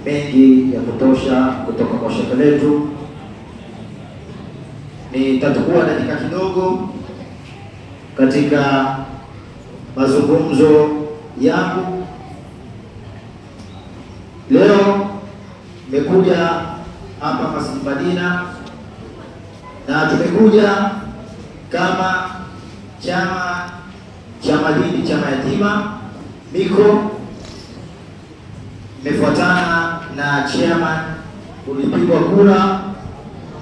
mengi ya kutosha kutoka kwa shekhe letu. Nitachukua dakika kidogo katika mazungumzo yangu. Leo nimekuja hapa Masjid Madina na tumekuja kama chama cha Malindi cha mayatima Miko, imefuatana na chairman, ulipigwa kura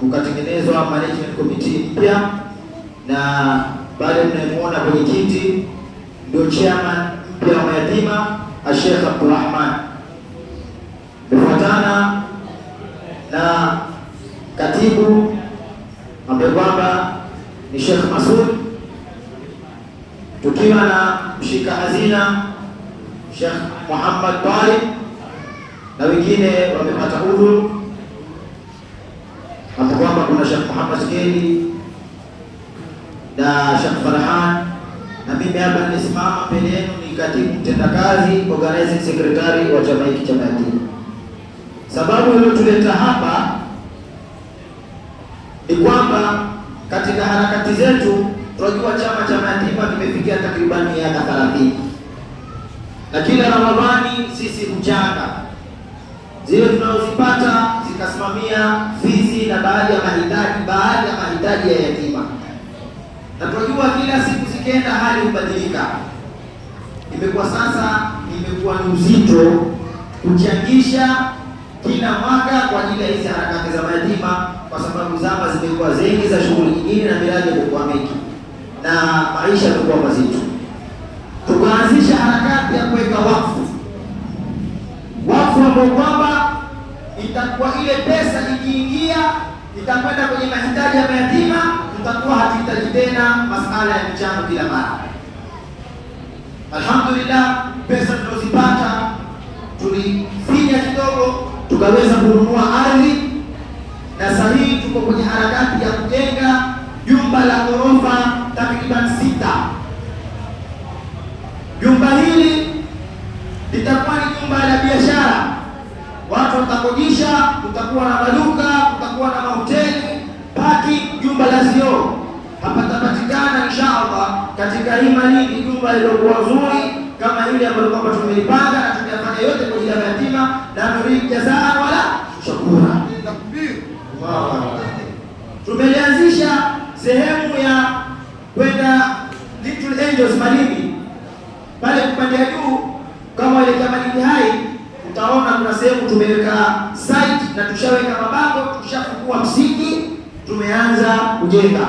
ukatengenezwa management committee mpya, na baada mnayemuona kwenye kiti ndio chairman mpya wa mayatima Sheikh Abdulrahman, imefuatana na katibu ambaye kwamba ni Sheikh Masud, tukiwa na mshika hazina Sheikh Muhammad Talib na wengine wamepata udhuru hapo, kwamba kuna Sheikh Muhammad Keli na Sheikh Farhan, na mimi hapa nimesimama mbele yenu ni katibu mtendakazi, organizing secretary wa chama hiki cha mayatima. Sababu iliyotuleta hapa ni kwamba katika harakati zetu tunajua chama cha mayatima kimefikia takriban miaka 30, na kila Ramadhani sisi huchanga zile tunazozipata zikasimamia fizi na baadhi ya mahitaji ya yatima, na tunajua kila siku zikienda hali hubadilika. Imekuwa sasa ni uzito kuchangisha kila mwaka kwa ajili ya hizi harakati za mayatima, kwa sababu zama zimekuwa zengi za shughuli nyingine na miradi imekuwa mingi na maisha yamekuwa mazito. Tukaanzisha harakati ya kuweka wakfu ambao kwamba itakuwa ile pesa ikiingia itakwenda kwenye mahitaji ya mayatima, tutakuwa hatihitaji tena masala ya michango kila mara. Alhamdulillah, pesa tulizopata tulifinya kidogo tukaweza kununua ardhi, na sasa hivi tuko kwenye harakati ya kujenga jumba la ghorofa takriban 6. Jumba hili litakuwa ni jumba la biashara, watu watakodisha, kutakuwa na maduka, kutakuwa na mahoteli, paki, jumba la zio hapa tapatikana inshallah katika hii Malindi, jumba lilokuwa zuri kama ile ambayo kwamba tumelipanga na tumeyafanya yote kwa ajili ya yatima, na nuri jazaa wala shukura. Tumelianzisha sehemu ya kwenda Little Angels Malindi pale kupanda juu, kama ile kama Malindi hai utaona kuna sehemu tumeweka site na tushaweka mabango, tushafungua msingi, tumeanza kujenga.